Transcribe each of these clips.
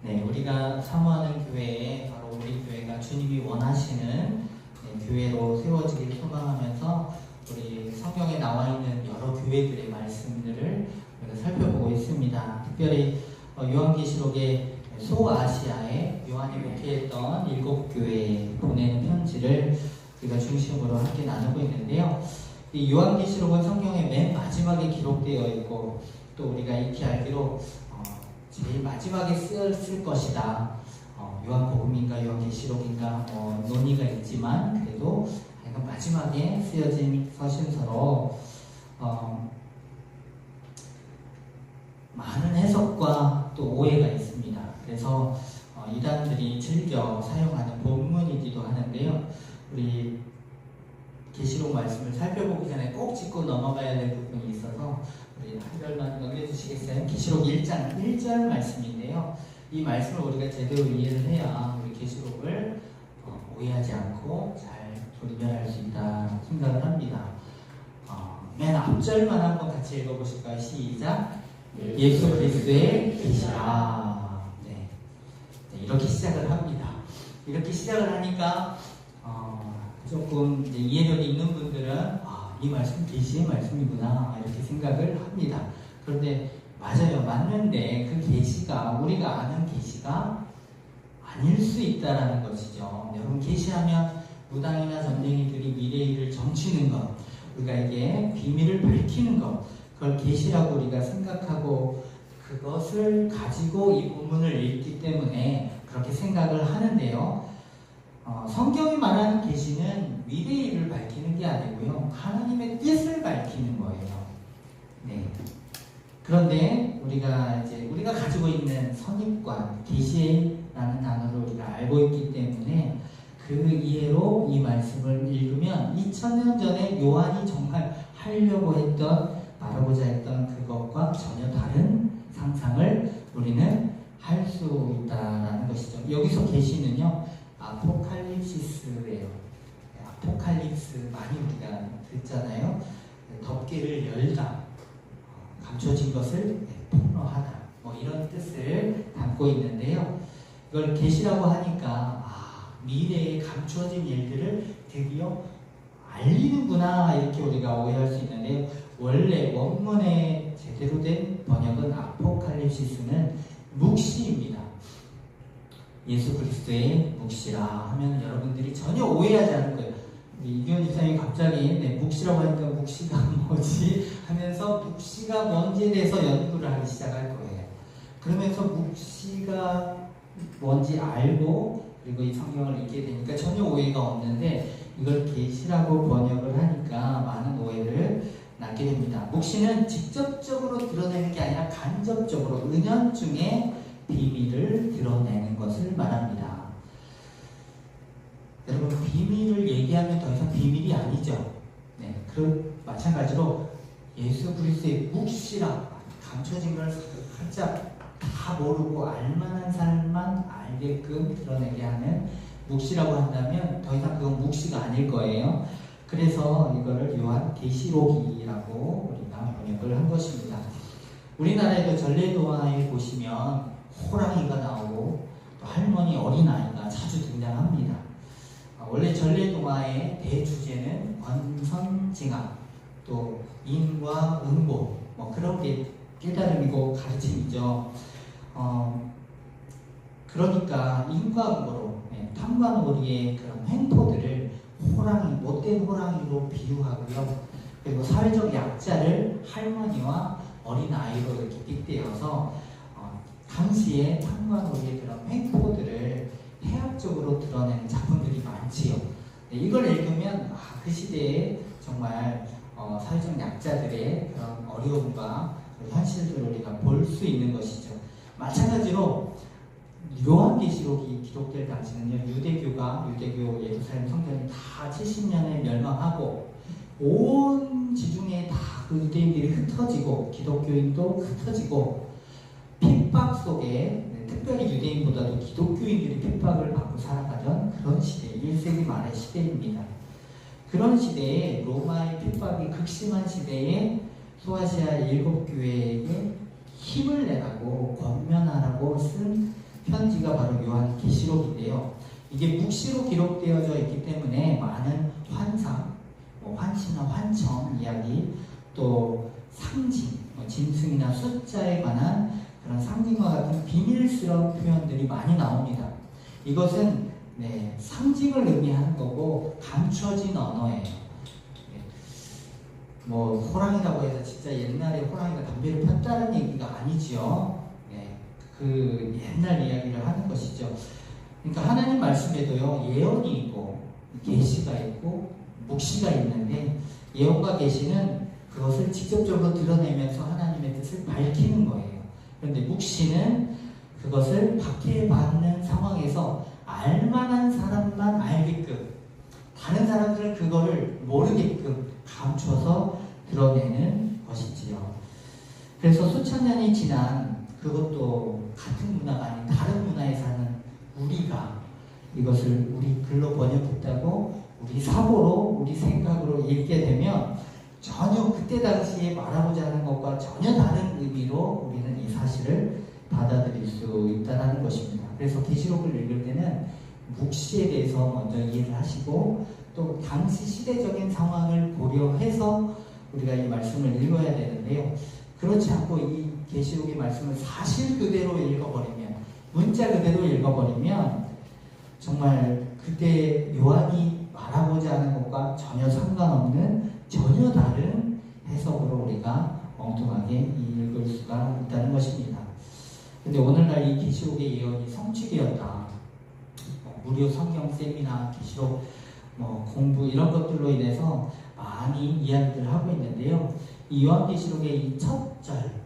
네, 우리가 사모하는 교회에 바로 우리 교회가 주님이 원하시는 교회로 세워지길 소망하면서 우리 성경에 나와 있는 여러 교회들의 말씀들을 우리가 살펴보고 있습니다. 특별히 요한계시록의 소아시아에 요한이 목회했던 7교회에 보내는 편지를 우리가 중심으로 함께 나누고 있는데요. 이 요한계시록은 성경의 맨 마지막에 기록되어 있고 또 우리가 익히 알기로 제일 마지막에 쓰였을 것이다. 요한복음인가 요한계시록인가 논의가 있지만 그래도 마지막에 쓰여진 서신서로 많은 해석과 또 오해가 있습니다. 그래서 이단들이 즐겨 사용하는 본문이기도 하는데요. 우리 계시록 말씀을 살펴보기 전에 꼭 짚고 넘어가야 될 부분이 있어서 우리 한 절만 넘겨주시겠어요? 계시록 1장 1절 말씀인데요. 이 말씀을 우리가 제대로 이해를 해야 우리 계시록을 오해하지 않고 잘 분별할 수 있다 생각을 합니다. 맨 앞절만 한번 같이 읽어보실까요? 시작! 예수 그리스도의 계시라. 네, 이렇게 시작을 합니다. 이렇게 시작을 하니까 조금 이제 이해력이 있는 분들은 이 말씀 계시의 말씀이구나 이렇게 생각을 합니다. 그런데 맞아요, 맞는데 그 계시가 우리가 아는 계시가 아닐 수 있다라는 것이죠. 여러분, 계시하면 무당이나 점쟁이들이 미래의 일을 점치는 것, 우리가 이게 비밀을 밝히는 것, 그걸 계시라고 우리가 생각하고 그것을 가지고 이 본문을 읽기 때문에 그렇게 생각을 하는데요. 성경이 말하는 계시는 미래의 일을 밝히는 게 아니고요, 하나님의 뜻을 밝히는 거예요. 네. 그런데 우리가 가지고 있는 선입관, 계시라는 단어를 우리가 알고 있기 때문에 그 이해로 이 말씀을 읽으면 2000년 전에 요한이 정말 하려고 했던, 말하고자 했던 그것과 전혀 다른 상상을 우리는 할 수 있다라는 것이죠. 여기서 계시는요, 아포칼립시스예요. 아포칼립스 많이 우리가 듣잖아요. 덮개를 열다, 감춰진 것을 폭로하다, 이런 뜻을 담고 있는데요. 이걸 계시라고 하니까 미래에 감춰진 일들을 드디어 알리는구나 이렇게 우리가 오해할 수 있는데요. 원래 원문의 제대로 된 번역은 아포칼립시스는 묵시입니다. 예수 그리스도의 묵시라 하면 여러분들이 전혀 오해하지 않을 거예요. 이규현 집사님이 갑자기 묵시라고 하니까 묵시가 뭐지 하면서 묵시가 뭔지에 대해서 연구를 하기 시작할 거예요. 그러면서 묵시가 뭔지 알고 그리고 이 성경을 읽게 되니까 전혀 오해가 없는데 이걸 계시라고 번역을 하니까 많은 오해를 낳게 됩니다. 묵시는 직접적으로 드러내는 게 아니라 간접적으로 은연중에 비밀을 드러내는 것을 말합니다. 여러분, 비밀을 얘기하면 더 이상 비밀이 아니죠. 네, 마찬가지로 예수 그리스도의 묵시라, 감춰진 걸 살짝 다 모르고 알만한 사람만 알게끔 드러내게 하는 묵시라고 한다면 더 이상 그건 묵시가 아닐 거예요. 그래서 이거를 요한계시록이라고 우리가 번역을 한 것입니다. 우리나라에도 전래동화에 보시면 호랑이가 나오고 또 할머니 어린아이가 자주 등장합니다. 원래 전래동화의 대주제는 권선징악, 또 인과 응보, 그런 게 깨달음이고 가르침이죠. 그러니까 인과 응보로 탐관오리의 그런 횡포들을 못된 호랑이로 비유하고요. 그리고 사회적 약자를 할머니와 어린아이로 이렇게 빗대어서 당시에 탐관오리의 그런 횡포들을 해학적으로 드러내는 작품들이 많지요. 이걸 읽으면 그 시대에 정말 사회적 약자들의 그런 어려움과 현실들을 우리가 볼 수 있는 것이죠. 마찬가지로 요한계시록이 기록될 당시는요, 유대교 예루살렘 성전이 다 70년에 멸망하고 온 지중해에 다 그 유대인들이 흩어지고 기독교인도 흩어지고 핍박 속에 특별히 유대인보다도 기독교인들이 핍박을 받고 살아가던 그런 시대, 1세기 말의 시대입니다. 그런 시대에 로마의 핍박이 극심한 시대에 소아시아 7교회에게 힘을 내라고 권면하라고 쓴 편지가 바로 요한계시록인데요. 이게 묵시로 기록되어져 있기 때문에 많은 환상, 환시나 환청 이야기, 또 상징, 짐승이나 숫자에 관한 그런 상징과 같은 비밀스러운 표현들이 많이 나옵니다. 이것은 상징을 의미하는 거고 감춰진 언어예요. 호랑이라고 해서 진짜 옛날에 호랑이가 담배를 폈다는 얘기가 아니지요. 그 옛날 이야기를 하는 것이죠. 그러니까 하나님 말씀에도요, 예언이 있고 계시가 있고 묵시가 있는데, 예언과 계시는 그것을 직접적으로 드러내면서 하나님의 뜻을 밝히는 거예요. 그런데 묵시는 그것을 박해받는 상황에서 알만한 사람만 알게끔, 다른 사람들은 그거를 모르게끔 감춰서 드러내는 것이지요. 그래서 수천 년이 지난, 그것도 같은 문화가 아닌 다른 문화에 사는 우리가 이것을 우리 글로 번역했다고 우리 사고로, 우리 생각으로 읽게 되면 전혀 그때 당시에 말하고자 하는 것과 전혀 다른 의미로 우리는 이 사실을 받아들일 수 있다는 것입니다. 그래서 계시록을 읽을 때는 묵시에 대해서 먼저 이해를 하시고, 또 당시 시대적인 상황을 고려해서 우리가 이 말씀을 읽어야 되는데요. 그렇지 않고 이 계시록의 말씀을 사실 그대로 읽어버리면, 문자 그대로 읽어버리면 정말 그때 요한이 말하고자 하는 것과 전혀 상관없는, 전혀 다른 해석으로 우리가 엉뚱하게 읽을 수가 있다는 것입니다. 근데 오늘날 이 계시록의 예언이 성취되었다, 무료 성경 세미나, 계시록 공부 이런 것들로 인해서 많이 이야기를 하고 있는데요. 이 요한계시록의 이 첫 절,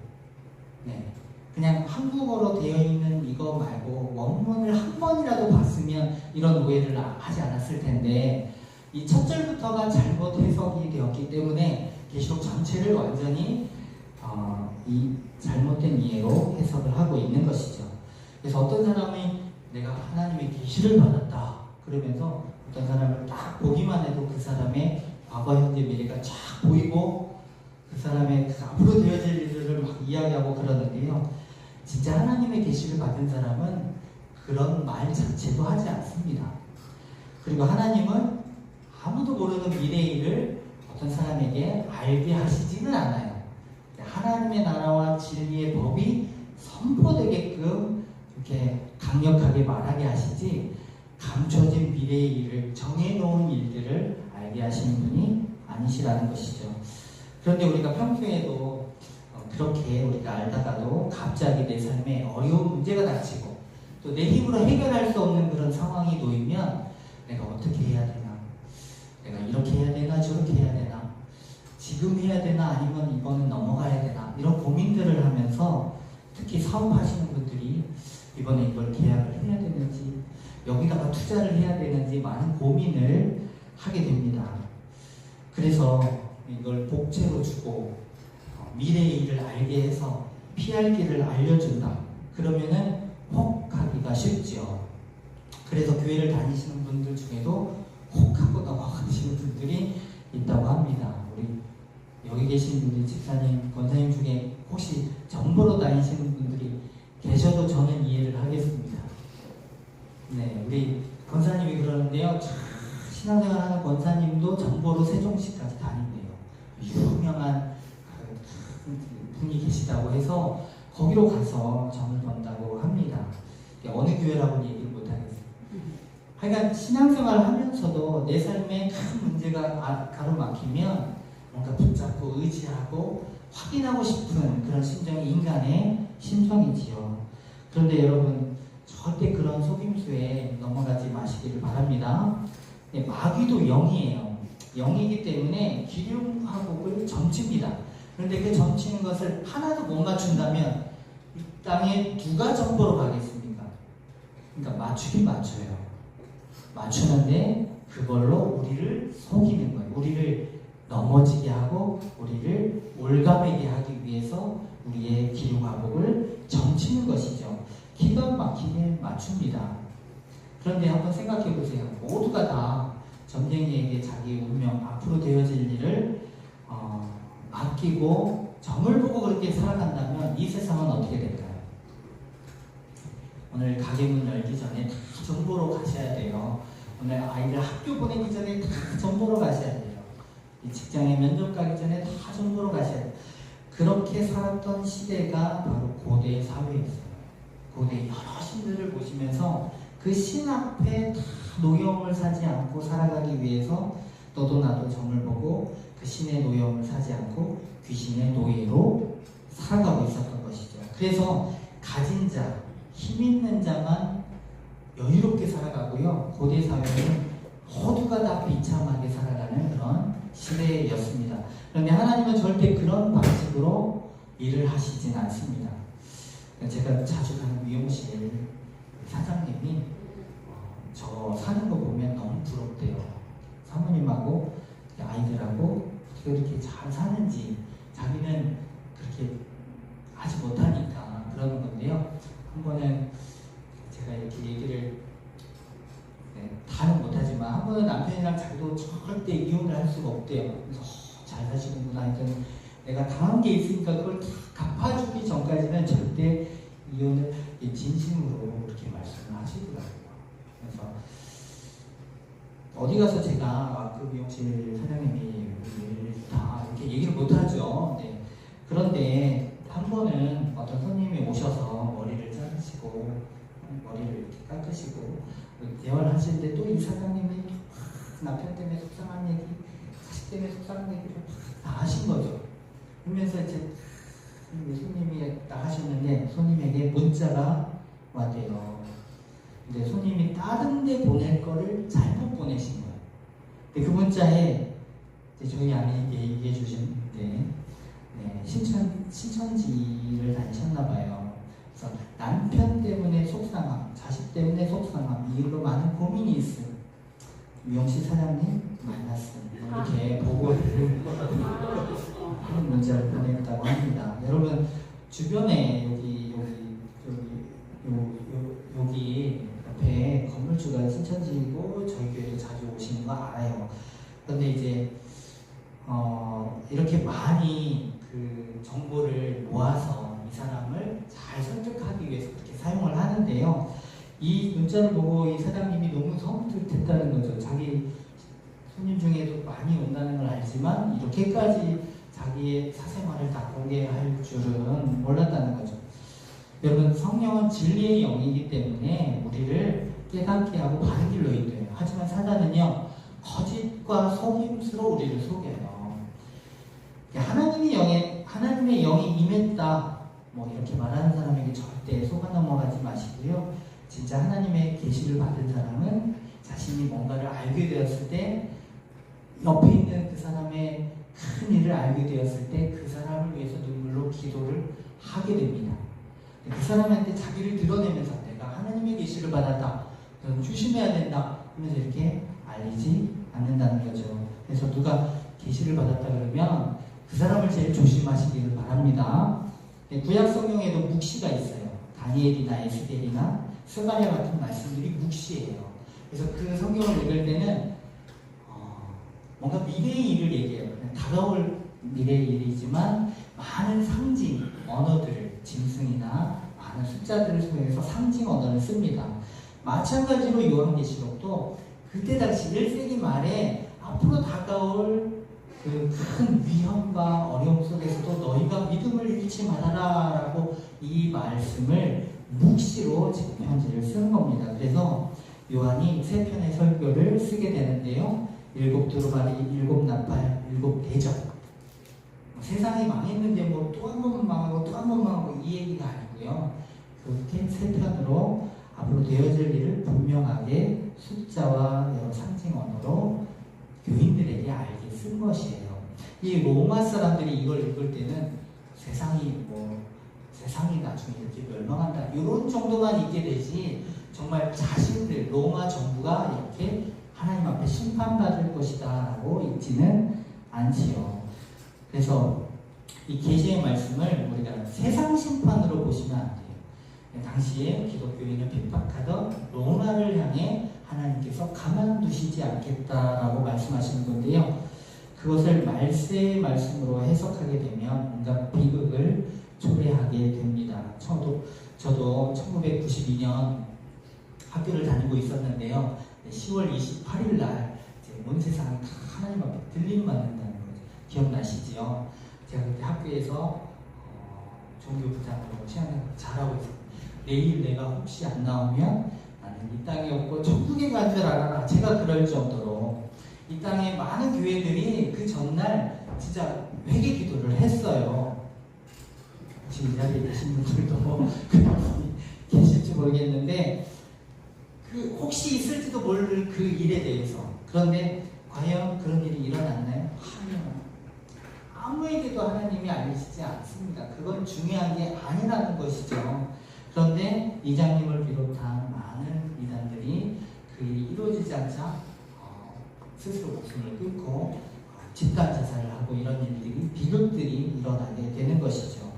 그냥 한국어로 되어 있는 이거 말고 원문을 한 번이라도 봤으면 이런 오해를 하지 않았을 텐데, 이 첫 절부터가 잘못 해석이 되었기 때문에 계시록 전체를 완전히 이 잘못된 이해로 해석을 하고 있는 것이죠. 그래서 어떤 사람이 내가 하나님의 계시를 받았다 그러면서 어떤 사람을 딱 보기만 해도 그 사람의 과거, 현재, 미래가 쫙 보이고 그 사람의 그 앞으로 되어질 일들을 막 이야기하고 그러는데요. 진짜 하나님의 계시를 받은 사람은 그런 말 자체도 하지 않습니다. 그리고 하나님은 아무도 모르는 미래의 일을 어떤 사람에게 알게 하시지는 않아요. 하나님의 나라와 진리의 법이 선포되게끔 이렇게 강력하게 말하게 하시지, 감춰진 미래의 일을, 정해놓은 일들을 알게 하시는 분이 아니시라는 것이죠. 그런데 우리가 평소에도 그렇게 우리가 알다가도 갑자기 내 삶에 어려운 문제가 닥치고 또 내 힘으로 해결할 수 없는 그런 상황이 놓이면 내가 어떻게 해야 되나, 내가 이렇게 해야 되나 저렇게 해야 되나, 지금 해야 되나 아니면 이거는 넘어가야 되나, 이런 고민들을 하면서 특히 사업하시는 분들이 이번에 이걸 계약을 해야 되는지, 여기다가 투자를 해야 되는지 많은 고민을 하게 됩니다. 그래서 이걸 복채로 주고 미래의 일을 알게 해서 피할 길을 알려준다. 그러면은 혹하기가 쉽죠. 그래서 교회를 다니시는 분들 중에도 혹하고 넘어가시는 분들이 있다고 합니다. 우리 여기 계신 분들, 집사님, 권사님 중에 혹시 정보로 다니시는 분들이 계셔도 저는 이해를 하겠습니다. 우리 권사님이 그러는데요. 신앙생활하는 권사님도 정보로 세종시까지 다닌대요. 유명한 분이 계시다고 해서 거기로 가서 점을 번다고 합니다. 어느 교회라고는 얘기를 못하겠어요. 하여간 신앙생활을 하면서도 내 삶에 큰 문제가 가로막히면 뭔가 붙잡고 의지하고 확인하고 싶은 그런 심정이 인간의 심성이지요. 그런데 여러분, 절대 그런 속임수에 넘어가지 마시기를 바랍니다. 마귀도 영이에요. 영이기 때문에 기륭화복을 점칩니다. 그런데 그 점치는 것을 하나도 못 맞춘다면 이 땅에 누가 정보로 가겠습니까? 그러니까 맞추긴 맞춰요. 맞추는데 그걸로 우리를 속이는 거예요. 우리를 넘어지게 하고 우리를 올가매게 하기 위해서 우리의 기륭화복을 점치는 것이죠. 기가 막히게 맞춥니다. 그런데 한번 생각해 보세요. 모두가 다 점쟁이에게 자기 운명, 앞으로 되어질 일을 맡기고 점을 보고 그렇게 살아간다면 이 세상은 어떻게 될까요? 오늘 가게 문 열기 전에 다 정보로 가셔야 돼요. 오늘 아이들 학교 보내기 전에 다 정보로 가셔야 돼요. 이 직장에 면접 가기 전에 다 정보로 가셔야 돼요. 그렇게 살았던 시대가 바로 고대 사회였어요. 고대 여러 신들을 보시면서 그 신 앞에 다 노여움을 사지 않고 살아가기 위해서 너도 나도 점을 보고 그 신의 노여움을 사지 않고 귀신의 노예로 살아가고 있었던 것이죠. 그래서 가진 자, 힘 있는 자만 여유롭게 살아가고요. 고대 사회는 모두가 다 비참하게 살아가는 그런 시대였습니다. 그런데 하나님은 절대 그런 방식으로 일을 하시진 않습니다. 제가 자주 가는 미용실 사장님이 저 사는 거 보면 너무 부럽대요. 사모님하고 아이들하고 어떻게 이렇게 잘 사는지 자기는 그렇게 하지 못하니까 그러는 건데요. 한 번은 제가 이렇게 얘기를 다는 못하지만 한 번은 남편이랑 자기도 절대 이혼을 할 수가 없대요. 그래서 잘 사시는구나 했더니 내가 당한 게 있으니까 그걸 다 갚아주기 전까지는 절대 이혼을 진심으로 그렇게 말씀을 하시더라고요. 그래서 어디 가서 제가 그 미용실 사장님이 다 이렇게 얘기를 못하죠. 네. 그런데 한 번은 어떤 손님이 오셔서 머리를 자르시고 머리를 이렇게 깎으시고 대화를 하실 때 또 이 사장님이 남편 때문에 속상한 얘기, 자식 때문에 속상한 얘기를 다 하신 거죠. 그러면서 이제 손님이 나가셨는데 손님에게 문자가 왔대요. 근데 손님이 다른 데 보낼 거를 잘못 보내신 거예요. 근데 그 문자에 저희 아내에게 얘기해 주시는데 신천지를 다니셨나 봐요. 그래서 남편 때문에 속상함, 자식 때문에 속상함, 이걸로 많은 고민이 있어요. 미용실 사장님 만났어요. 이렇게 보고를 하는 문자를 보냈다고 합니다. 여러분 주변에 여기 옆에 건물주가 신천지이고 저희 교회도 자주 오시는 거 알아요. 그런데 이제 이렇게 많이 그 정보를 모아서 이 사람을 잘 설득하기 위해서 그렇게 사용을 하는데요. 이 문자를 보고 이 사장님이 너무 섬뜩했다는 거죠. 자기 손님 중에도 많이 온다는 걸 알지만 이렇게까지 자기의 사생활을 다 공개할 줄은 몰랐다는 거죠. 여러분 성령은 진리의 영이기 때문에 우리를 깨닫게 하고 바른 길로 인도해요. 하지만 사단은요 거짓과 속임수로 우리를 속여요. 하나님의 영이 임했다 뭐 이렇게 말하는 사람에게 절대 속아 넘어가지 마시고요. 진짜 하나님의 계시를 받은 사람은 자신이 뭔가를 알게 되었을 때 옆에 있는 그 사람의 큰 일을 알게 되었을 때 그 사람을 위해서 눈물로 기도를 하게 됩니다. 그 사람한테 자기를 드러내면서 내가 하나님의 계시를 받았다. 넌 조심해야 된다. 그러면서 이렇게 알리지 않는다는 거죠. 그래서 누가 계시를 받았다 그러면 그 사람을 제일 조심하시기를 바랍니다. 구약 성경에도 묵시가 있어요. 다니엘이나 에스겔이나 스가랴 같은 말씀들이 묵시예요. 그래서 그 성경을 읽을 때는 뭔가 미래의 일을 얘기해요. 다가올 미래의 일이지만 많은 상징 언어들을 짐승이나 많은 숫자들을 통해서 상징 언어를 씁니다. 마찬가지로 요한계시록도 그때 당시 1세기 말에 앞으로 다가올 그 큰 위험과 어려움 속에서도 너희가 믿음을 잃지 말아라 라고 이 말씀을 묵시로 지금 편지를 쓰는 겁니다. 그래서 요한이 세 편의 설교를 쓰게 되는데요. 7 두루마리, 7 나팔, 7 대적. 세상이 망했는데 뭐 또 한 번 망하고 또 한 번 망하고 이 얘기가 아니고요. 그렇게 세 편으로 앞으로 되어질 일을 분명하게 숫자와 여러 상징 언어로 교인들에게 알게 쓴 것이에요. 이 로마 사람들이 이걸 읽을 때는 세상이 나중에 이렇게 멸망한다 이런 정도만 읽게 되지 정말 자신들 로마 정부가 이렇게 하나님 앞에 심판받을 것이다 라고 읽지는 않지요. 그래서 이 계시의 말씀을 우리가 세상 심판으로 보시면 안 돼요. 당시에 기독교인을 핍박하던 로마를 향해 하나님께서 가만두시지 않겠다라고 말씀하시는 건데요. 그것을 말세의 말씀으로 해석하게 되면 온갖 비극을 초래하게 됩니다. 저도 1992년 학교를 다니고 있었는데요. 10월 28일 날 온 세상이 다 하나님 앞에 들림받는다는 거죠. 기억나시죠? 제가 그때 학교에서 종교부장으로 시간을 잘하고 있어요. 내일 내가 혹시 안 나오면 나는 이 땅에 없고 천국에 갈 줄 알아라. 제가 그럴 정도로 이 땅에 많은 교회들이 그 전날 진짜 회개 기도를 했어요. 지금 이 자리에 계신 분들도 계실지 모르겠는데 혹시 있을지도 모를 그 일에 대해서. 그런데 과연 그런 일이 일어났나요? 아무에게도 하나님이 알리시지 않습니다. 그건 중요한 게 아니라는 것이죠. 그런데 이장님을 비롯한 많은 이단들이 그 일이 이루어지지 않자 스스로 목숨을 끊고 집단 자살을 하고 이런 일들이 비극들이 일어나게 되는 것이죠.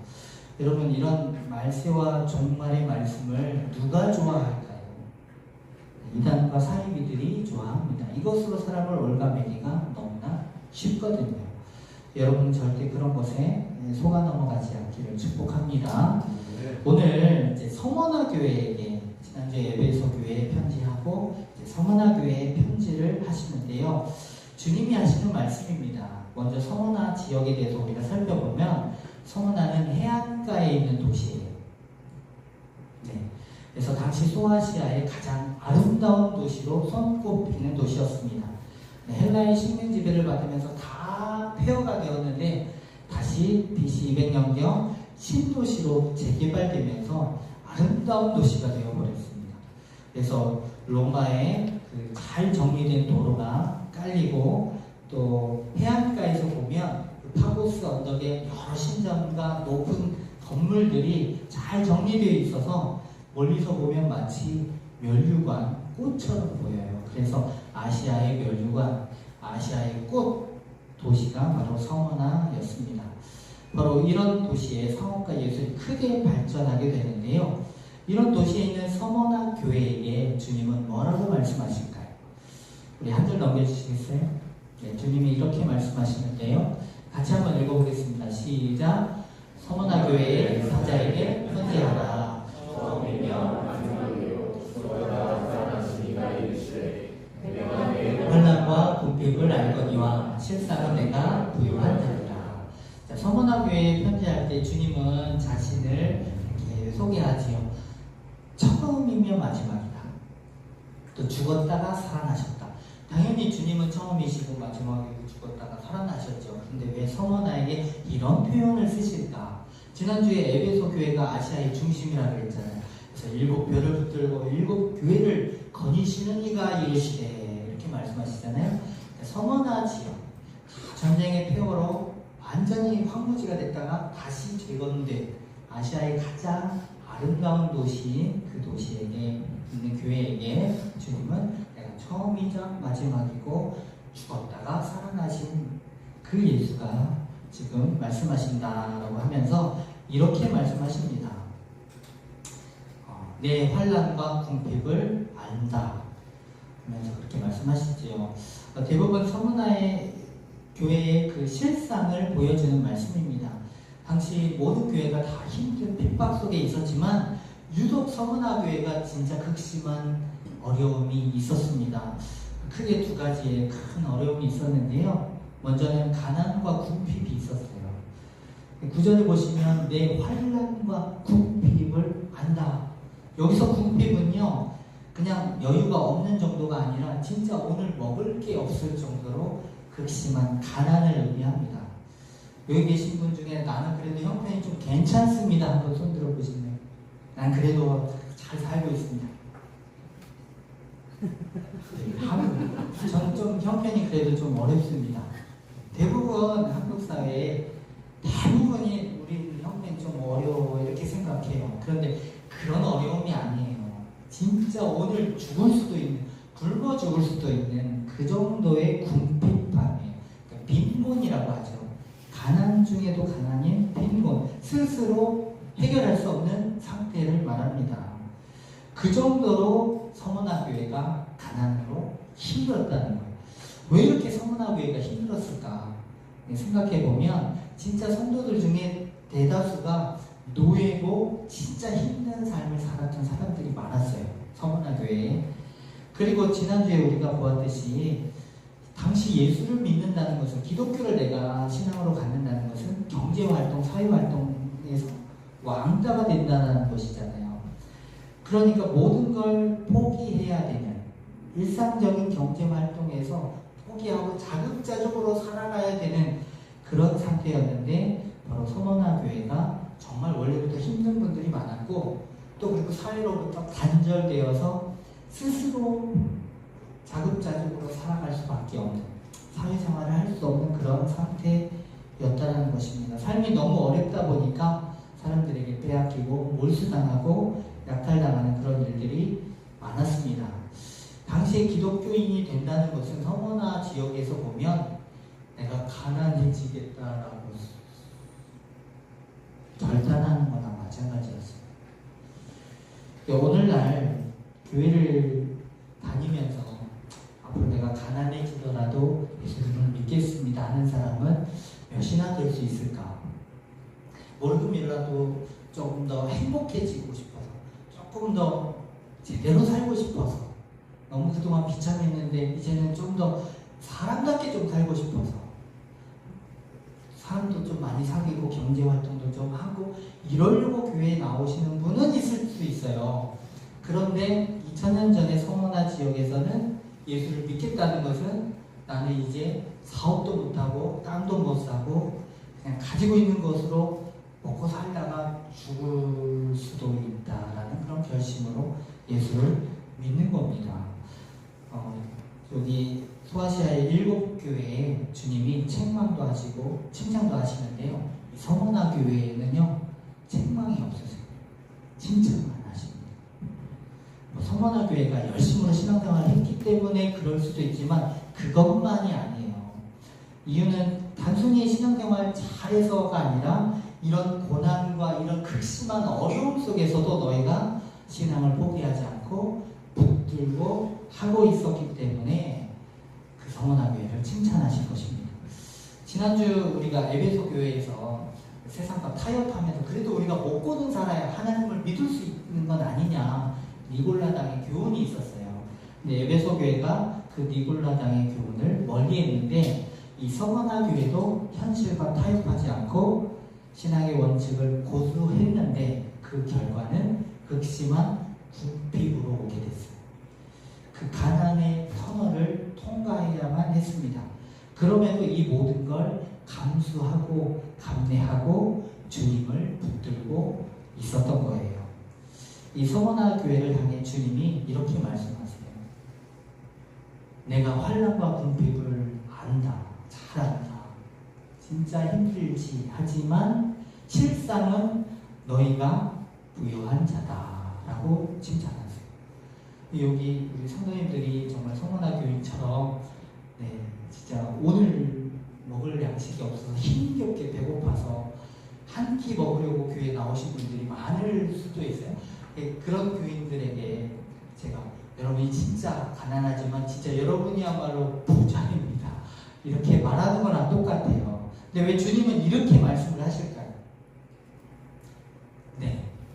여러분, 이런 말세와 종말의 말씀을 누가 좋아할까요? 이단과 사이비들이 좋아합니다. 이것으로 사람을 올가매기가 너무나 쉽거든요. 여러분 절대 그런 것에 속아 넘어가지 않기를 축복합니다. 오늘 이제 서머나 교회에게 지난주에 에베소 교회에 편지하고 서머나 교회에 편지를 하시는데요. 주님이 하시는 말씀입니다. 먼저 서머나 지역에 대해서 우리가 살펴보면 서머나는 해안가에 있는 도시예요. 그래서 당시 소아시아의 가장 아름다운 도시로 손꼽히는 도시였습니다. 헬라의 식민 지배를 받으면서 다 폐허가 되었는데 다시 BC 200년경 신도시로 재개발되면서 아름다운 도시가 되어버렸습니다. 그래서 로마에 그 잘 정리된 도로가 깔리고 또 해안가에서 보면 그 파고스 언덕에 여러 신전과 높은 건물들이 잘 정리되어 있어서 멀리서 보면 마치 멸류관 꽃처럼 보여요. 그래서 아시아의 멸류관, 아시아의 꽃 도시가 바로 서머나였습니다. 바로 이런 도시에 상업과 예술이 크게 발전하게 되는데요. 이런 도시에 있는 서머나 교회에게 주님은 뭐라고 말씀하실까요? 우리 한 줄 넘겨주시겠어요? 네, 주님이 이렇게 말씀하시는데요. 같이 한번 읽어보겠습니다. 시작! 서머나 교회의 사자에게 편지하라. 환난과 궁핍을 알거니와 실상은 내가 부유한다니라. 서머나 교회에 편지할 때 주님은 자신을 이렇게 소개하지요. 처음이며 마지막이다. 또 죽었다가 살아나셨다. 당연히 주님은 처음이시고 마지막에 죽었다가 살아나셨죠. 근데 왜 서머나에게 이런 표현을 쓰실까? 지난주에 에베소 교회가 아시아의 중심이라고 했잖아요. 그래서 7벼를 붙들고 7교회를 거니시는 이가 이르시되 이렇게 말씀하시잖아요. 서머나 지역, 전쟁의 폐허로 완전히 황무지가 됐다가 다시 재건된 아시아의 가장 아름다운 도시인 그 도시에게 있는 교회에게 주님은 내가 처음이자 마지막이고 죽었다가 살아나신 그 예수가 지금 말씀하신다라고 하면서 이렇게 말씀하십니다. 내 환난과 궁핍을 안다 하면서 그렇게 말씀하시죠. 대부분 서머나의 교회의 그 실상을 보여주는 말씀입니다. 당시 모든 교회가 다 힘든 핍박 속에 있었지만 유독 서머나 교회가 진짜 극심한 어려움이 있었습니다. 크게 두 가지의 큰 어려움이 있었는데요. 먼저는 가난과 궁핍이 있었어요. 구절을 보시면 내 환난과 궁핍을 안다. 여기서 궁핍은요, 그냥 여유가 없는 정도가 아니라 진짜 오늘 먹을 게 없을 정도로 극심한 가난을 의미합니다. 여기 계신 분 중에 나는 그래도 형편이 좀 괜찮습니다. 한번 손 들어보시네요. 난 그래도 잘 살고 있습니다. 저는 좀 형편이 그래도 좀 어렵습니다. 대부분 한국 사회에 대부분이 우리 형편이 좀 어려워 이렇게 생각해요. 그런데 그런 어려움이 아니에요. 진짜 오늘 죽을 수도 있는, 굶어 죽을 수도 있는 그 정도의 궁핍함이에요. 그러니까 빈곤이라고 하죠. 가난 중에도 가난인 빈곤, 스스로 해결할 수 없는 상태를 말합니다. 그 정도로 서머나 교회가 가난으로 힘들었다는 거예요. 왜 이렇게 서머나 교회가 힘들었을까 생각해보면 진짜 성도들 중에 대다수가 노예고 진짜 힘든 삶을 살았던 사람들이 많았어요. 서머나 교회에. 그리고 지난주에 우리가 보았듯이 당시 예수를 믿는다는 것은, 기독교를 내가 신앙으로 갖는다는 것은 경제활동, 사회활동에서 왕자가 된다는 것이잖아요. 그러니까 모든 걸 포기해야 되는, 일상적인 경제활동에서 포기하고 자급자족으로 살아가야 되는 그런 상태였는데, 바로 서머나 교회가 정말 원래부터 힘든 분들이 많았고, 또 그리고 사회로부터 단절되어서 스스로 자급자족으로 살아갈 수밖에 없는, 사회생활을 할 수 없는 그런 상태였다는 것입니다. 삶이 너무 어렵다 보니까 사람들에게 빼앗기고 몰수당하고 약탈당하는 그런 일들이 많았습니다. 당시에 기독교인이 된다는 것은 서머나 지역에서 보면 내가 가난해지겠다라고 결단하는 거나 마찬가지였어요. 오늘날 교회를 다니면서 앞으로 내가 가난해지더라도 예수님을 믿겠습니다 하는 사람은 몇이나 될 수 있을까? 모르금이라도 조금 더 행복해지고 싶어서, 조금 더 제대로 살고 싶어서, 너무 그동안 비참했는데 이제는 좀 더 사람답게 좀 살고 싶어서, 사람도 좀 많이 사귀고 경제활동도 좀 하고 이러려고 교회에 나오시는 분은 있을 수 있어요. 그런데 2000년 전에 서머나 지역에서는 예수를 믿겠다는 것은 나는 이제 사업도 못하고 땅도 못 사고 그냥 가지고 있는 것으로 먹고 살다가 죽을 수도 있다라는 그런 결심으로 예수를 믿는 겁니다. 여기 소아시아의 7교회에 주님이 책망도 하시고 칭찬도 하시는데요. 이 서머나 교회에는요, 책망이 없으세요. 칭찬만 하십니다. 서머나 교회가 열심으로 신앙생활을 했기 때문에 그럴 수도 있지만 그것만이 아니에요. 이유는 단순히 신앙생활 잘해서가 아니라 이런 고난과 이런 극심한 어려움 속에서도 너희가 신앙을 포기하지 않고 붙들고 하고 있었기 때문에 그 서머나 교회를 칭찬하신 것입니다. 지난주 우리가 에베소 교회에서 세상과 타협하면서 그래도 우리가 먹고는 살아야 하나님을 믿을 수 있는 건 아니냐, 니골라당의 교훈이 있었어요. 근데 에베소 교회가 그 니골라당의 교훈을 멀리했는데, 이 서머나 교회도 현실과 타협하지 않고 신앙의 원칙을 고수했는데 그 결과는 극심한 궁핍으로 오게 됐어요. 그 가난의 터널을 통과해야만 했습니다. 그럼에도 이 모든 걸 감수하고 감내하고 주님을 붙들고 있었던 거예요. 이 서머나 교회를 향해 주님이 이렇게 말씀하세요. 내가 환난과 궁핍을 안다. 잘 안다. 진짜 힘들지. 하지만 실상은 너희가 부유한 자다라고 칭찬하세요. 여기 우리 성도님들이 정말 서머나 교인처럼 진짜 오늘 먹을 양식이 없어서 힘겹게 배고파서 한 끼 먹으려고 교회에 나오신 분들이 많을 수도 있어요. 그런 교인들에게 제가 여러분이 진짜 가난하지만 진짜 여러분이야말로 부자입니다. 이렇게 말하는 거랑 똑같아요. 근데 왜 주님은 이렇게 말씀을 하실까요?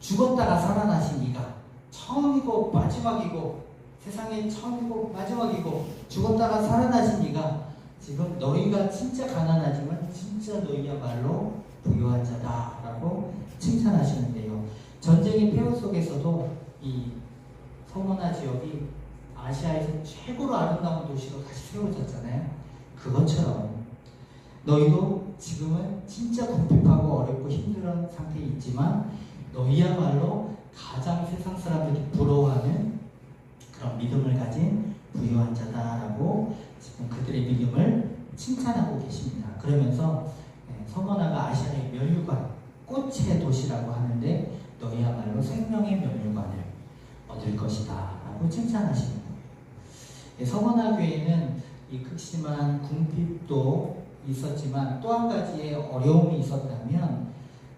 죽었다가 살아나신 이가 처음이고 마지막이고 세상에 처음이고 마지막이고 죽었다가 살아나신 이가 지금 너희가 진짜 가난하지만 진짜 너희야말로 부유한 자다라고 칭찬하시는데요. 전쟁의 폐허 속에서도 이 서머나 지역이 아시아에서 최고로 아름다운 도시로 다시 세워졌잖아요. 그것처럼 너희도 지금은 진짜 궁핍하고 어렵고 힘든 상태에 있지만 너희야말로 가장 세상 사람들이 부러워하는 그런 믿음을 가진 부유한 자다라고 지금 그들의 믿음을 칭찬하고 계십니다. 그러면서 서머나가 아시아의 면류관, 꽃의 도시라고 하는데 너희야말로 생명의 면류관을 얻을 것이다 라고 칭찬하시는 거예요. 서머나 교회는 이 극심한 궁핍도 있었지만 또 한 가지의 어려움이 있었다면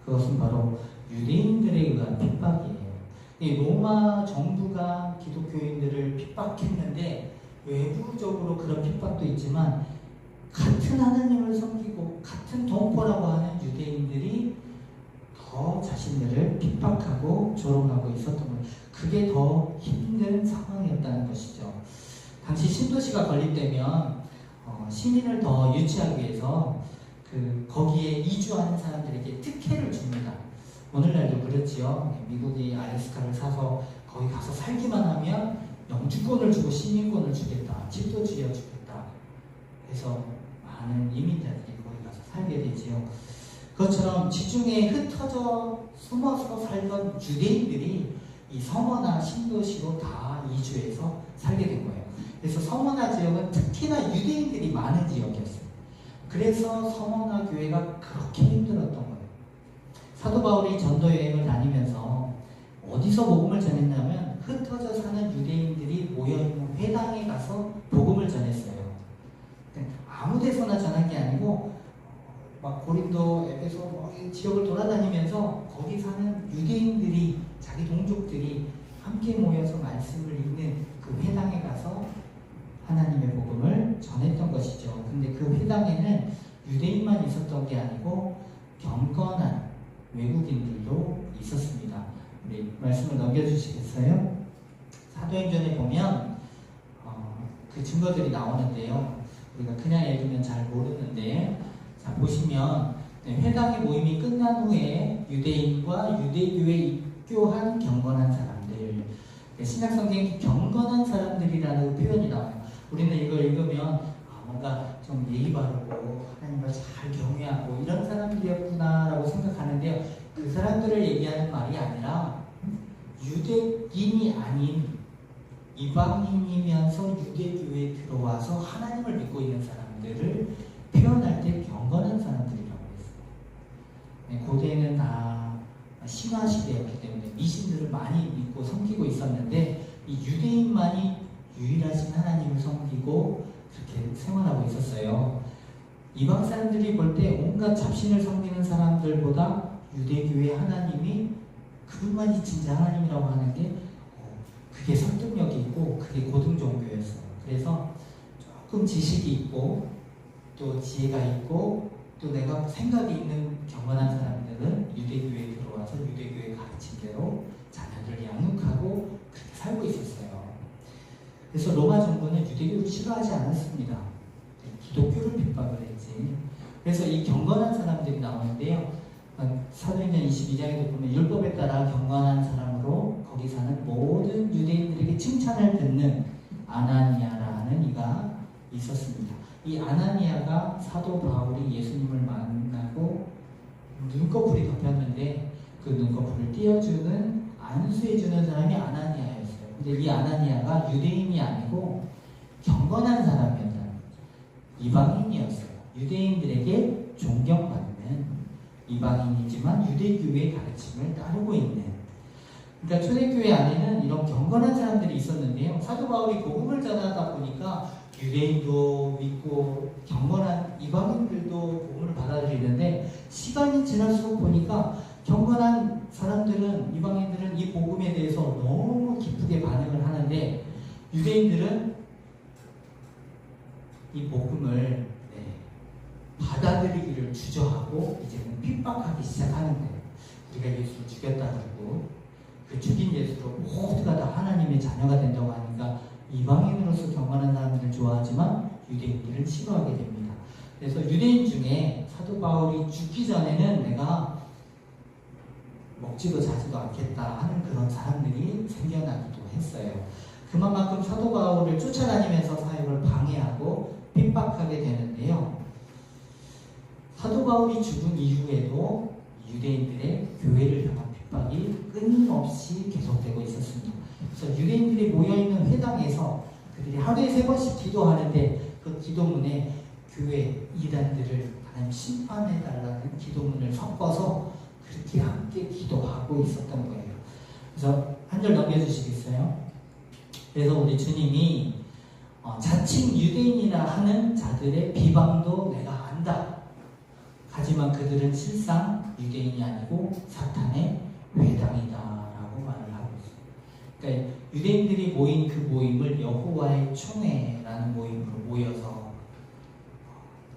그것은 바로 유대인들에 의한 핍박이에요. 이 로마 정부가 기독교인들을 핍박했는데 외부적으로 그런 핍박도 있지만 같은 하나님을 섬기고 같은 동포라고 하는 유대인들이 더 자신들을 핍박하고 조롱하고 있었던 거예요. 그게 더 힘든 상황이었다는 것이죠. 당시 신도시가 건립되면 시민을 더 유치하기 위해서 거기에 이주하는 사람들에게 특혜를 줍니다. 오늘날도 그렇지요. 미국이 알래스카를 사서 거기 가서 살기만 하면 영주권을 주고 시민권을 주겠다. 집도 지어주겠다. 그래서 많은 이민자들이 거기 가서 살게 되지요. 그것처럼 지중해에 흩어져 숨어서 살던 유대인들이 이 서머나 신도시로 다 이주해서 살게 된 거예요. 그래서 서머나 지역은 특히나 유대인들이 많은 지역이었어요. 그래서 서머나 교회가 그렇게 힘들었던 거예요. 사도 바울이 전도 여행을 다니면서 어디서 복음을 전했냐면 흩어져 사는 유대인들이 모여있는 회당에 가서 복음을 전했어요. 아무 데서나 전한 게 아니고 막 고린도, 에베소 이 지역을 돌아다니면서 거기 사는 유대인들이 자기 동족들이 함께 모여서 말씀을 읽는 그 회당에 가서 하나님의 복음을 전했던 것이죠. 근데 그 회당에는 유대인만 있었던 게 아니고 경건한 외국인들도 있었습니다. 우리 말씀을 넘겨주시겠어요? 사도행전에 보면 그 증거들이 나오는데요. 우리가 그냥 읽으면 잘 모르는데, 자 보시면 회당의 모임이 끝난 후에 유대인과 유대교에 입교한 경건한 사람들, 신약성경에 경건한 사람들이라는 표현이 나와요. 우리는 이걸 읽으면 뭔가 좀 예의 바르고 하나님을 잘 경외하고 이런 사람들이었구나라고 생각하는데요. 그 사람들을 얘기하는 말이 아니라 유대인이 아닌 이방인이면서 유대교에 들어와서 하나님을 믿고 있는 사람들을 표현할 때 경건한 사람들이라고 했어요. 고대에는 다 신화 시대였기 때문에 미신들을 많이 믿고 섬기고 있었는데 이 유대인만이 유일하신 하나님을 섬기고 그렇게 생활하고 있었어요. 이방 사람들이 볼 때 온갖 잡신을 섬기는 사람들보다 유대교의 하나님이 그분만이 진짜 하나님이라고 하는 게 그게 설득력이 있고 그게 고등 종교였어요. 그래서 조금 지식이 있고 또 지혜가 있고 또 내가 생각이 있는 경건한 사람들은 유대교에 들어와서 유대교의 가르침대로 자녀들을 양육하고 그렇게 살고 있었어요. 그래서 로마 정부는 유대교를 싫어하지 않았습니다. 기독교를 핍박을 했지. 그래서 이 경건한 사람들이 나오는데요. 사도행전 22장에도 보면 율법에 따라 경건한 사람으로 거기 사는 모든 유대인들에게 칭찬을 듣는 아나니아라는 이가 있었습니다. 이 아나니아가 사도 바울이 예수님을 만나고 눈꺼풀이 덮였는데 그 눈꺼풀을 띄워주는 안수해주는 사람이 아나니아였어요. 근데 이 아나니아가 유대인이 아니고 경건한 사람이었다는 거죠. 이방인이었어요. 유대인들에게 존경받는 이방인이지만 유대교의 가르침을 따르고 있는, 그러니까 초대교회 안에는 이런 경건한 사람들이 있었는데요. 사도 바울이 복음을 전하다 보니까 유대인도 믿고 경건한 이방인들도 복음을 받아들이는데 시간이 지날수록 보니까 경건한 사람들은, 이방인들은 이 복음에 대해서 너무 기쁘게 반응을 하는데 유대인들은 이 복음을 받아들이기를 주저하고 이제는 핍박하기 시작하는 거예요. 우리가 예수를 죽였다 그러고 그 죽인 예수로 모두가 다 하나님의 자녀가 된다고 하니까 이방인으로서 경건한 사람들을 좋아하지만 유대인들을 싫어하게 됩니다. 그래서 유대인 중에 사도 바울이 죽기 전에는 내가 먹지도 자지도 않겠다 하는 그런 사람들이 생겨나기도 했어요. 그만큼 사도 바울을 쫓아다니면서 사역을 방해하고 핍박하게 되는데요. 사도 바울이 죽은 이후에도 유대인들의 교회를 향한 핍박이 끊임없이 계속되고 있었습니다. 그래서 유대인들이 모여있는 회당에서 그들이 하루에 3번씩 기도하는데 그 기도문에 교회 이단들을 하나님 심판해달라는 기도문을 섞어서 그렇게 함께 기도하고 있었던 거예요. 그래서 한 절 넘겨주시겠어요? 그래서 우리 주님이 자칭 유대인이라 하는 자들의 비방도 내가 안다. 하지만 그들은 실상 유대인이 아니고 사탄의 회당이다라고 말을 하고 있어요. 그러니까 유대인들이 모인 그 모임을 여호와의 총회라는 모임으로 모여서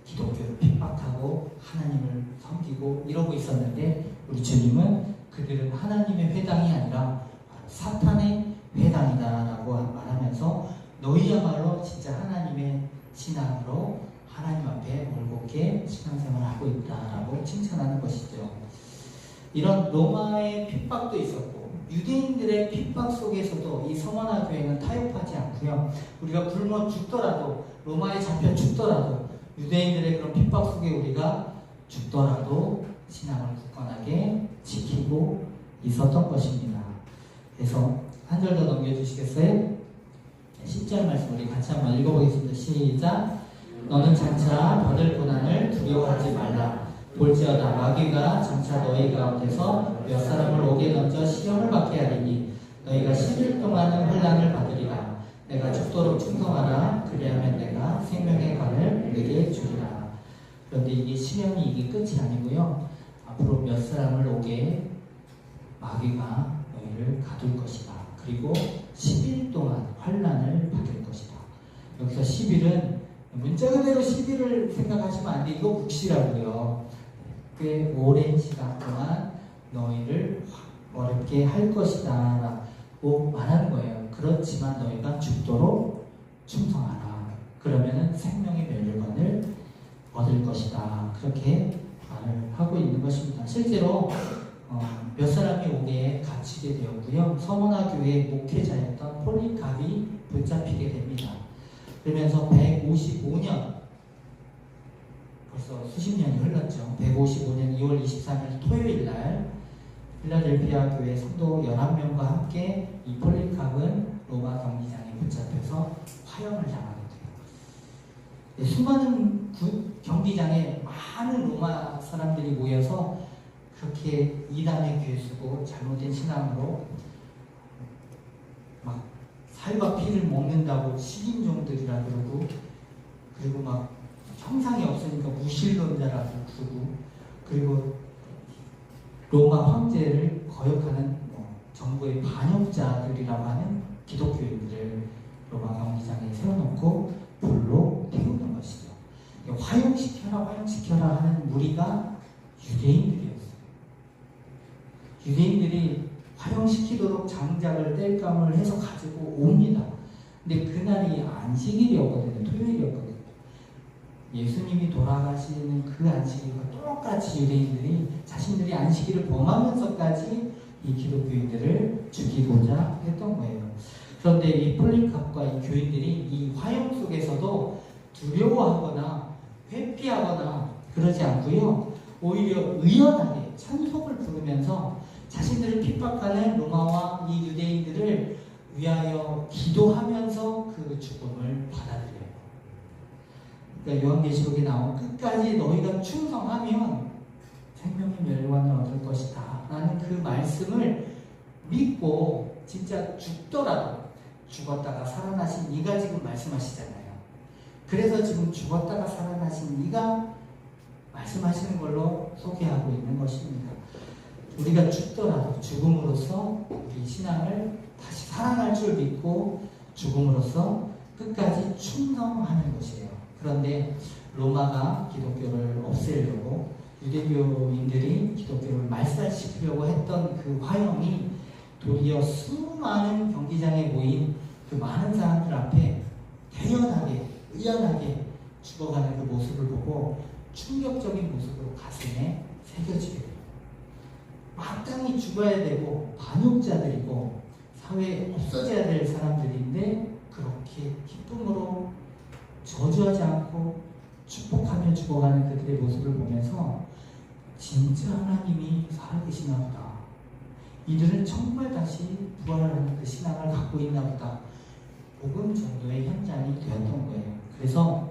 기독교를 핍박하고 하나님을 섬기고 이러고 있었는데 우리 주님은 그들은 하나님의 회당이 아니라 사탄의 회당이다라고 말하면서 너희야말로 진짜 하나님의 신앙으로 하나님 앞에 올곧게 신앙생활을 하고 있다라고 칭찬하는 것이죠. 이런 로마의 핍박도 있었고 유대인들의 핍박 속에서도 이 서머나 교회는 타협하지 않고요. 우리가 굶어 죽더라도 로마에 잡혀 죽더라도 유대인들의 그런 핍박 속에 우리가 죽더라도 신앙을 굳건하게 지키고 있었던 것입니다. 그래서 한 절 더 넘겨주시겠어요? 10절 말씀 우리 같이 한번 읽어보겠습니다. 시작! 너는 장차 받을 고난을 두려워하지 말라. 볼지어다 마귀가 장차 너희 가운데서 몇 사람을 옥에 던져 시험을 받게 하리니 너희가 10일 동안은 환난을 받으리라. 내가 죽도록 충성하라. 그리하면 내가 생명의 관을 내게 주리라. 그런데 이게 시험이 이게 끝이 아니고요. 앞으로 몇 사람을 옥에 마귀가 너희를 가둘 것이다. 그리고 10일 동안 환난을 받을 것이다. 여기서 10일은 문자 그대로 10일을 생각하시면 안 돼. 이거 묵시라고요. 꽤 오랜 시간 동안 너희를 어렵게 할 것이다 라고 말하는 거예요. 그렇지만 너희가 죽도록 충성하라. 그러면은 생명의 멸류관을 얻을 것이다. 그렇게 말을 하고 있는 것입니다. 실제로 몇 사람이 옥에 갇히게 되었고요. 서머나 교회의 목회자였던 폴리갑이 붙잡히게 됩니다. 그러면서 155년, 벌써 수십 년이 흘렀죠. 155년 2월 23일 토요일 날 필라델피아 교회 성도 11명과 함께 이 폴리갑은 로마 경기장에 붙잡혀서 화형을 당하게 돼요. 수많은 경기장에 많은 로마 사람들이 모여서 그렇게 이단의 괴수고 잘못된 신앙으로 막 살과 피를 먹는다고 식인종들이라 그러고, 그리고 막 형상이 없으니까 무신론자라고 그러고, 그리고 로마 황제를 거역하는 정부의 반역자들이라고 하는 기독교인들을 로마 경기장에 세워놓고 불로 태우는 것이죠. 화형시켜라 하는 무리가 유대인들이었어요. 유대인들이 화형시키도록 장작을 땔감을 해서 가지고 옵니다. 근데 그날이 안식일이었거든요. 토요일이었거든요. 예수님이 돌아가시는 그 안식일과 똑같이 유대인들이 자신들이 안식일을 범하면서까지 이 기독교인들을 죽이고자 했던 거예요. 그런데 이 폴리갑과 이 교인들이 이 화형 속에서도 두려워하거나 회피하거나 그러지 않고요. 오히려 의연하게 찬송을 부르면서 자신들을 핍박하는 로마와 이 유대인들을 위하여 기도하면서 그 죽음을 받아들여요. 그러니까 요한계시록에 나온 끝까지 너희가 충성하면 생명의 멸관을 얻을 것이다 라는 그 말씀을 믿고 진짜 죽더라도 죽었다가 살아나신 이가 지금 말씀하시잖아요. 그래서 지금 죽었다가 살아나신 이가 말씀하시는 걸로 소개하고 있는 것입니다. 우리가 죽더라도 죽음으로써 우리 신앙을 다시 살아날 줄 믿고 죽음으로써 끝까지 충성하는 것이에요. 그런데 로마가 기독교를 없애려고 유대교인들이 기독교를 말살시키려고 했던 그 화형이 도리어 수많은 경기장에 모인 그 많은 사람들 앞에 대연하게 의연하게 죽어가는 그 모습을 보고 충격적인 모습으로 가슴에 새겨지게 돼요. 마땅히 죽어야 되고 반역자들이고 사회에 없어져야 될 사람들인데 그렇게 기쁨으로 저주하지 않고 축복하며 죽어가는 그들의 모습을 보면서 진짜 하나님이 살아계시나 보다. 이들은 정말 다시 부활하는 그 신앙을 갖고 있나 보다. 복음 전도의 현장이 되었던 거예요. 그래서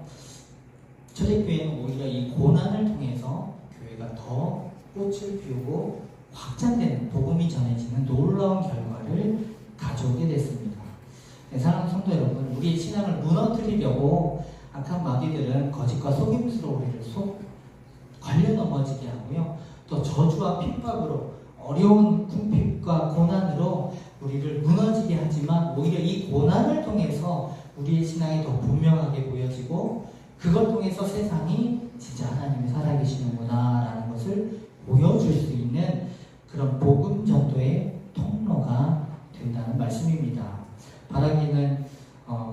초대교회는 오히려 이 고난을 통해서 교회가 더 꽃을 피우고 확장되는 복음이 전해지는 놀라운 결과를 가져오게 됐습니다. 사랑하는 성도 여러분, 우리의 신앙을 무너뜨리려고 악한 마귀들은 거짓과 속임수로 우리를 걸려 넘어지게 하고요. 또 저주와 핍박으로 어려운 궁핍과 고난으로 우리를 무너지게 하지만 오히려 이 고난을 통해서 우리의 신앙이 더 분명하게 보여지고 그걸 통해서 세상이 진짜 하나님이 살아계시는구나 라는 것을 보여줄 수 있는 그런 복음 전도의 통로가 된다는 말씀입니다. 바라기는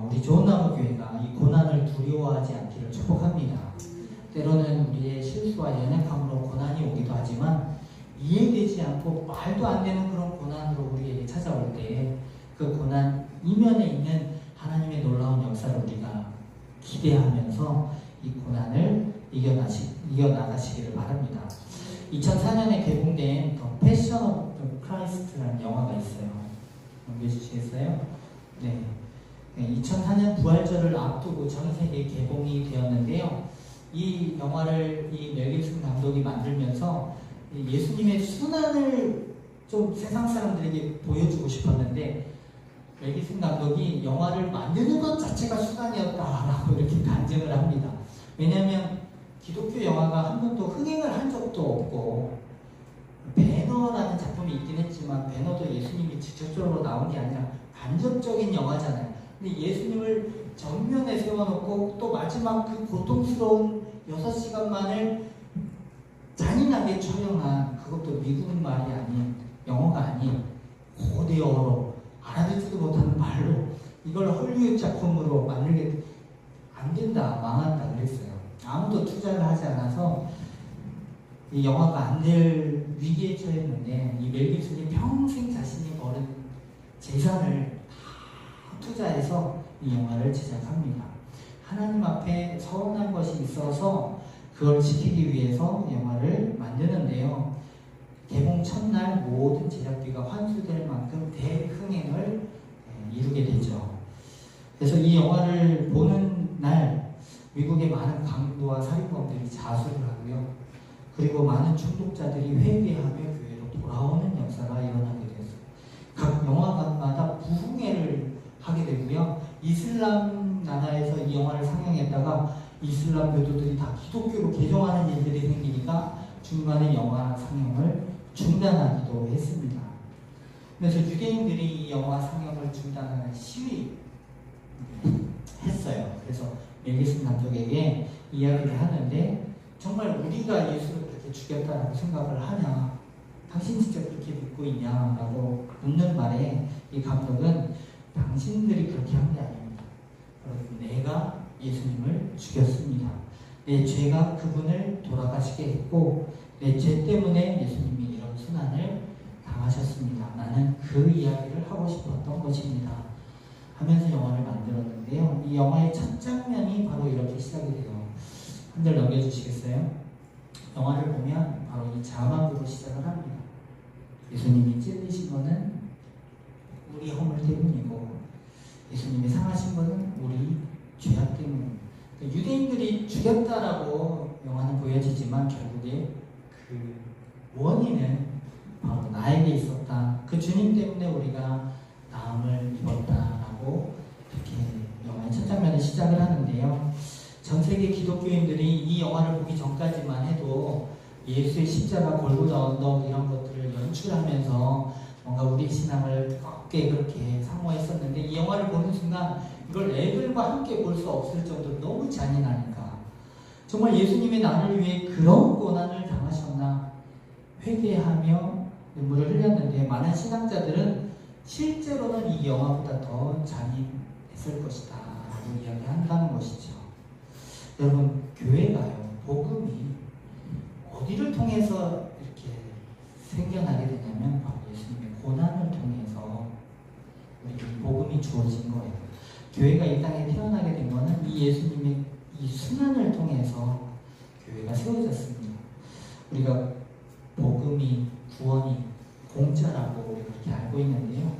우리 좋은나무 교회가 이 고난을 두려워하지 않기를 축복합니다. 때로는 우리의 실수와 연약함으로 고난이 오기도 하지만 이해되지 않고 말도 안 되는 그런 고난으로 우리에게 찾아올 때 그 고난 이면에 있는 하나님의 놀라운 역사를 우리가 기대하면서 이 고난을 이겨나가시기를 바랍니다. 2004년에 개봉된 더 패션 오브 크라이스트라는 영화가 있어요. 넘겨주시겠어요? 네. 2004년 부활절을 앞두고 전 세계 개봉이 되었는데요. 이 영화를 멜 깁슨 감독이 만들면서 예수님의 순환을 좀 세상 사람들에게 보여주고 싶었는데 멜 깁슨 감독이 영화를 만드는 것 자체가 수단이었다라고 이렇게 간증을 합니다. 왜냐하면 기독교 영화가 한 번도 흥행을 한 적도 없고 배너라는 작품이 있긴 했지만 배너도 예수님이 직접적으로 나온 게 아니라 간접적인 영화잖아요. 근데 예수님을 정면에 세워놓고 또 마지막 그 고통스러운 6시간만을 잔인하게 촬영한, 그것도 미국 말이 아닌, 영어가 아닌 고대어로 알아듣지도 못하는 말로 이걸 헐리우드 작품으로 만들게 안 된다, 망한다 그랬어요. 아무도 투자를 하지 않아서 이 영화가 안 될 위기에 처했는데 이 멜 깁슨이 평생 자신이 벌은 재산을 다 투자해서 이 영화를 제작합니다. 하나님 앞에 서운한 것이 있어서 그걸 지키기 위해서 영화를 만드는데요. 개봉 첫날 모든 제작비가 환수될 만큼 대흥행을 이루게 되죠. 그래서 이 영화를 보는 날 미국의 많은 강도와 살인범들이 자수를 하고요. 그리고 많은 중독자들이 회개하며 교회로 돌아오는 역사가 일어나게 됐어요. 각 영화관마다 부흥회를 하게 되고요. 이슬람 나라에서 이 영화를 상영했다가 이슬람 교도들이 다 기독교로 개종하는 일들이 생기니까 중간에 영화 상영을 중단하기도 했습니다. 그래서 유대인들이 이 영화 상영을 중단하는 시위 했어요. 그래서 멜 깁슨 감독에게 이야기를 하는데 정말 우리가 예수를 그렇게 죽였다라고 생각을 하냐? 당신 진짜 그렇게 믿고 있냐? 라고 묻는 말에 이 감독은 당신들이 그렇게 한 게 아닙니다. 내가 예수님을 죽였습니다. 내 죄가 그분을 돌아가시게 했고 내 죄 때문에 예수님이 이런 순환을 당하셨습니다. 나는 그 이야기를 하고 싶었던 것입니다. 하면서 영화를 만들었는데요. 이 영화의 첫 장면이 바로 이렇게 시작이 돼요. 한 절 넘겨주시겠어요? 영화를 보면 바로 이 자막으로 시작을 합니다. 예수님이 찔리신 거는 우리 허물 때문이고 예수님이 상하신 거는 우리 죄악 때문입니다. 유대인들이 죽였다라고 영화는 보여지지만 결국에 그 원인은 바로 나에게 있었다. 그 주님 때문에 우리가 나음을 입었다라고 이렇게 영화의 첫 장면에 시작을 하는데요. 전 세계 기독교인들이 이 영화를 보기 전까지만 해도 예수의 십자가, 골고다 언덕 이런 것들을 연출하면서 뭔가 우리 신앙을 뜨겁게 그렇게 사모했었는데 이 영화를 보는 순간 이걸 애들과 함께 볼 수 없을 정도로 너무 잔인하니까 정말 예수님이 나를 위해 그런 고난을 당하셨나 회개하며 눈물을 흘렸는데 많은 신앙자들은 실제로는 이 영화보다 더 잔인했을 것이다 라고 이야기한다는 것이죠. 여러분, 교회가요, 복음이 어디를 통해서 이렇게 생겨나게 되냐면 바로 예수님의 고난을 통해서 우리에게 복음이 주어진 거예요. 교회가 이 땅에 태어나게 된 거는 이 예수님의 이 순환을 통해서 교회가 세워졌습니다. 우리가 복음이, 구원이 공짜라고 그렇게 알고 있는데요.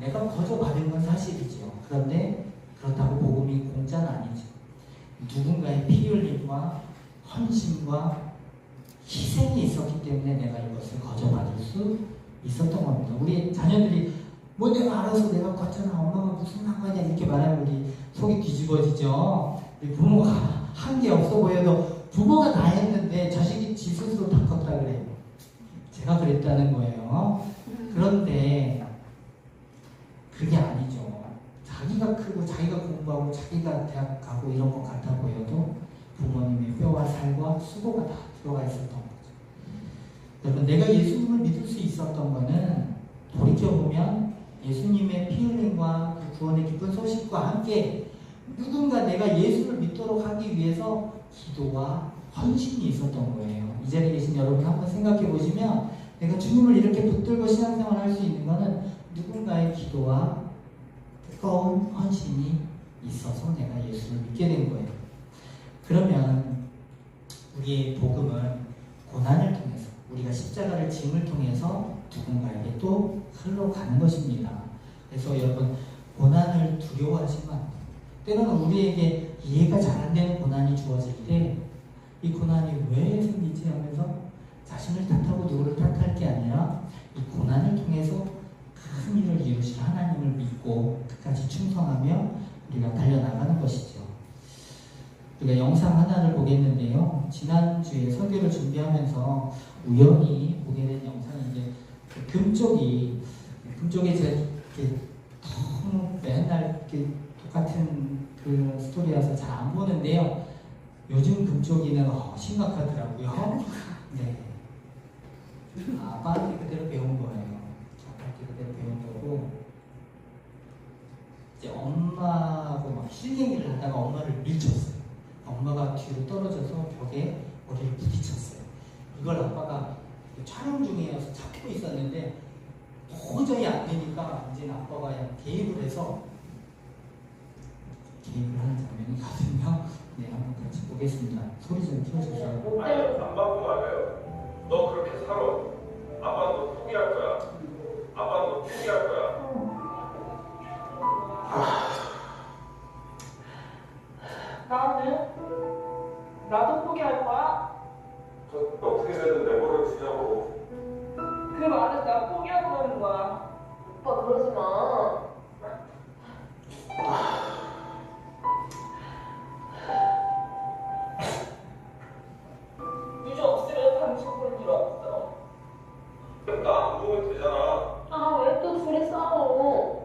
내가 거저 받은 건 사실이죠. 그런데 그렇다고 복음이 공짜는 아니죠. 누군가의 피 흘림과 헌신과 희생이 있었기 때문에 내가 이것을 거저 받을 수 있었던 겁니다. 우리 자녀들이 뭐 내가 알아서 내가 걷잖아, 엄마가 무슨 상관이야 이렇게 말하면 우리 속이 뒤집어지죠. 우리 부모가 한 게 없어 보여도 부모가 다 했는데 자식이 지 스스로 다 컸다 그래요. 제가 그랬다는 거예요. 그런데 그게 아니죠. 자기가 크고 자기가 공부하고 자기가 대학 가고 이런 것 같아 보여도 부모님의 뼈와 살과 수고가 다 들어가 있었던 거죠. 여러분, 내가 예수님을 믿을 수 있었던 거는 돌이켜보면 예수님의 피 흘림과 그 구원의 기쁜 소식과 함께 누군가 내가 예수를 믿도록 하기 위해서 기도와 헌신이 있었던 거예요. 이 자리에 계신 여러분 한번 생각해 보시면 내가 주님을 이렇게 붙들고 신앙생활 할 수 있는 거는 누군가의 기도와 뜨거운 헌신이 있어서 내가 예수를 믿게 된 거예요. 그러면 우리의 복음은 고난을 통해서, 우리가 십자가를 짐을 통해서 누군가에게 또 흘러가는 것입니다. 그래서 여러분, 고난을 두려워하지만 때로는 우리에게 이해가 잘 안 되는 고난이 주어질 때 이 고난이 왜 생기지 하면서 자신을 탓하고 누구를 탓할 게 아니라 이 고난을 통해서 큰 일을 이루실 하나님을 믿고 끝까지 충성하며 우리가 달려나가는 것이죠. 우리가 영상 하나를 보겠는데요. 지난주에 설교를 준비하면서 우연히 보게 된 영상인데 금쪽이 제가 이렇게 너무 맨날 이렇게 똑같은 그 스토리라서 잘 안 보는데요. 요즘 금쪽이는 심각하더라고요. 네. 아빠한테 그대로 배운 거예요. 아빠한테 그대로 배운 거고, 이제 엄마하고 막 실갱이를 하다가 엄마를 밀쳤어요. 엄마가 뒤로 떨어져서 벽에 머리를 부딪혔어요. 이걸 아빠가 촬영 중이어서 잡고 있었는데 도저히 안 되니까 이제 아빠가 그냥 개입을 해서 개입을 하는 장면이거든요. 네, 한번 같이 보겠습니다. 소리 좀 키워주세요. 아니, 안 받고 말해요. 너 그렇게 살아. 아빠 너 포기할 거야. 아빠 너 포기할 거야. 나는? 나도 포기할 거야? 저 어떻게든 내버려두자고. 그 말은 나 포기한다는 거야. 오빠 그러지 마. 유저 없으면 당신 볼 일 없어. 나안 보면 되잖아. 아, 왜 또 둘이 싸워?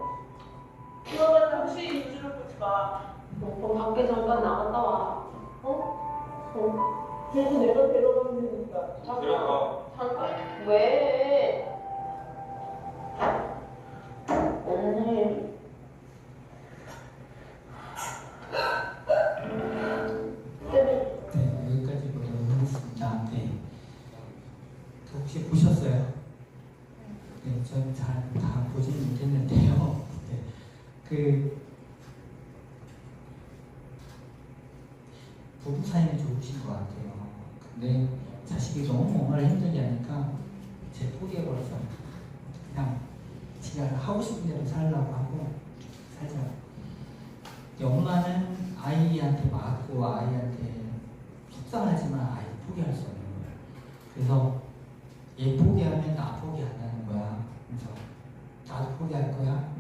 그러면 당신 유주를 보지 마. 오빠 밖에 잠깐 나갔다 와. 어? 그래도 내가 데려가면 되니까. 들어가. 잠깐. 왜? 언니. 네, 여기까지 보도록 하겠습니다. 네. 혹시 보셨어요? 네, 저는 잘 다 보지는 못했는데요. 네. 부부 사이는 좋으신 것 같아요. 근데 자식이 너무 엄마를 힘들게 하니까 제 포기해버려서 그냥 지가 하고 싶은 대로 살라고 하고 살자고. 엄마는 아이한테 맞고 아이한테 속상하지만 아이 포기할 수 없는 거예요. 그래서 얘 포기하면 나 포기한다는 거야. 그래서 나도 포기할 거야.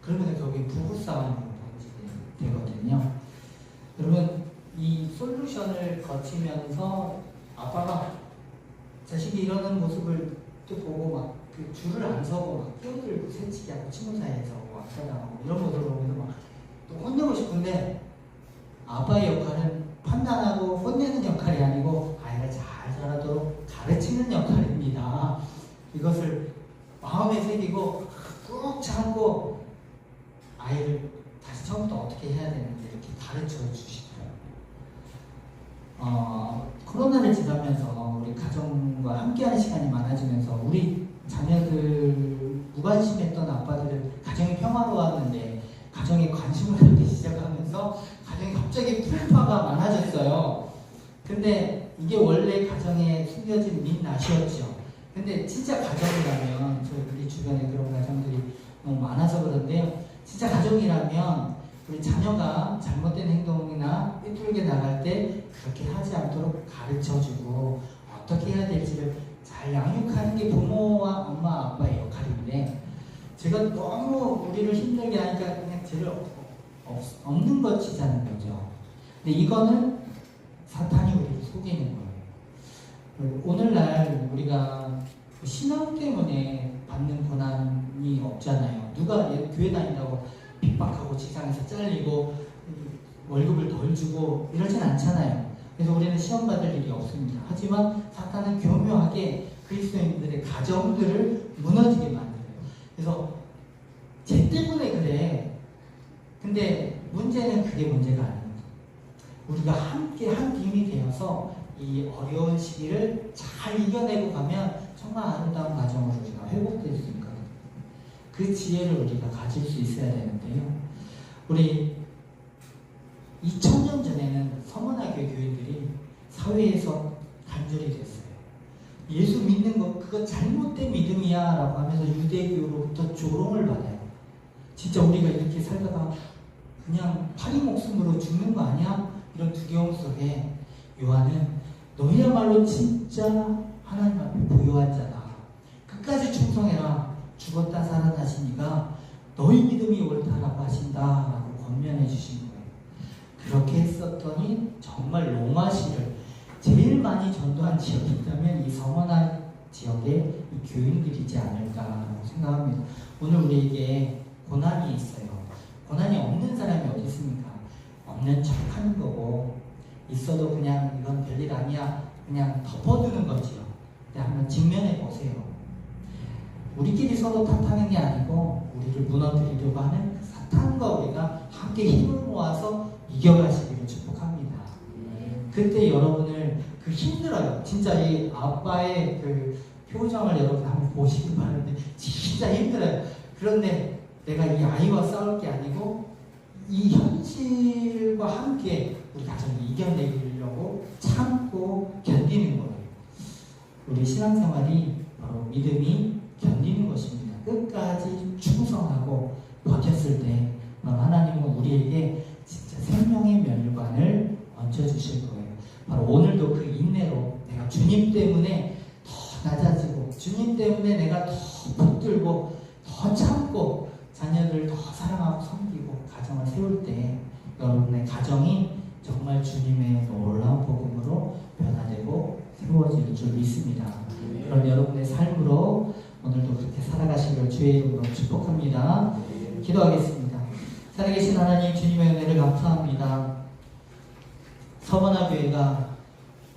그러면 결국에 부부싸움으로 되거든요. 여러분, 이 솔루션을 거치면서 아빠가 자식이 이러는 모습을 또 보고 막 그 줄을 안 서고 막 끼어들고 새치기 하고 친구 사이에서 악사당하고 이런 모습을 보면서 막 또 혼내고 싶은데 아빠의 역할은 판단하고 혼내는 역할이 아니고 아이가 잘 자라도록 가르치는 역할입니다. 이것을 마음에 새기고 꾹 참고 아이를 다시 처음부터 어떻게 해야 되는지 이렇게 가르쳐 주시더라고요. 코로나를 지나면서 우리 가정과 함께하는 시간이 많아지면서 우리 자녀들 무관심했던 아빠들은 가정이 평화로웠는데 가정에 관심을 갖기 시작하면서 가정이 갑자기 풍파가 많아졌어요. 근데 이게 원래 가정에 숨겨진 민낯이었죠. 근데 진짜 가정이라면 우리 주변에 그런 가정들이 너무 많아서 그런데요. 진짜 가정이라면 우리 자녀가 잘못된 행동이나 삐뚤게 나갈 때 그렇게 하지 않도록 가르쳐주고 어떻게 해야 될지를 잘 양육하는 게 부모와 엄마 아빠의 역할인데 제가 너무 우리를 힘들게 하니까 그냥 죄를 없는 것 치자는 거죠. 근데 이거는 사탄이 우리를 속이는 거예요. 오늘날 우리가 신앙 때문에 받는 고난이 없잖아요. 누가 교회 다닌다고 핍박하고 직장에서 잘리고 월급을 덜 주고 이러진 않잖아요. 그래서 우리는 시험 받을 일이 없습니다. 하지만 사탄은 교묘하게 그리스도인들의 가정들을 무너지게 만들어요. 그래서 쟤 때문에 그래. 근데 문제는 그게 문제가 아닙니다. 우리가 함께 한 팀이 되어서 이 어려운 시기를 잘 이겨내고 가면 정말 아름다운 가정으로 우리가 회복될 수 있거든요. 그 지혜를 우리가 가질 수 있어야 되는데요. 우리 2000년 전에는 서머나교회 교인들이 사회에서 단절이 됐어요. 예수 믿는 거 그거 잘못된 믿음이야 라고 하면서 유대교로부터 조롱을 받아요. 진짜 우리가 이렇게 살다가 그냥 파리 목숨으로 죽는 거 아니야? 이런 두려움 속에 요한은 너희야말로 진짜 하나님 앞에 부요한 자다. 끝까지 충성해라. 죽었다 살아나시니까 너희 믿음이 옳다라고 하신다라고 권면해 주신 거예요. 그렇게 했었더니 정말 로마시를 제일 많이 전도한 지역이 있다면 이 서머나 지역의 이 교인들이지 않을까라고 생각합니다. 오늘 우리에게 고난이 있어요. 고난이 없는 사람이 어디 있습니까? 없는 척 하는 거고 있어도 그냥 이건 별일 아니야 그냥 덮어두는 거지요. 근데 한번 직면해 보세요. 우리끼리 서로 탓하는 게 아니고 우리를 무너뜨리려고 하는 사탄과 우리가 함께 힘을 모아서 이겨가시기를 축복합니다. 그때 여러분을 그 힘들어요. 진짜 이 아빠의 그 표정을 여러분 한번 보시기 바라는데 진짜 힘들어요. 그런데 내가 이 아이와 싸울 게 아니고 이 현실과 함께 우리 가정을 이겨내려고 참고 견디는 거예요. 우리 신앙생활이 바로 믿음이 견디는 것입니다. 끝까지 충성하고 버텼을 때 하나님은 우리에게 진짜 생명의 멸관을 얹어주실 거예요. 바로 오늘도 그 인내로 내가 주님 때문에 더 낮아지고 주님 때문에 내가 더 붙들고 더 참고 자녀를 더 사랑하고 섬기고 가정을 세울 때 여러분의 가정이 정말 주님의 놀라운 복음으로 변화되고 세워질 줄 믿습니다. 그럼 여러분의 삶으로 오늘도 그렇게 살아가시기를 주의 이름으로 축복합니다. 기도하겠습니다. 살아계신 하나님 주님의 은혜를 감사합니다. 서머나 교회가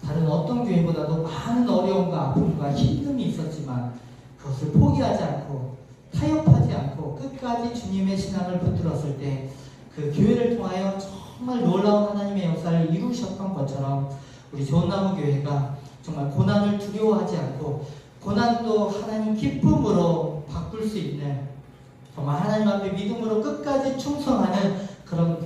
다른 어떤 교회보다도 많은 어려움과 아픔과 힘듦이 있었지만 그것을 포기하지 않고 타협하지 않고 끝까지 주님의 신앙을 붙들었을 때 그 교회를 통하여 정말 놀라운 하나님의 역사를 이루셨던 것처럼 우리 좋은나무 교회가 정말 고난을 두려워하지 않고 고난도 하나님 기쁨으로 바꿀 수 있는 정말 하나님 앞에 믿음으로 끝까지 충성하는 그런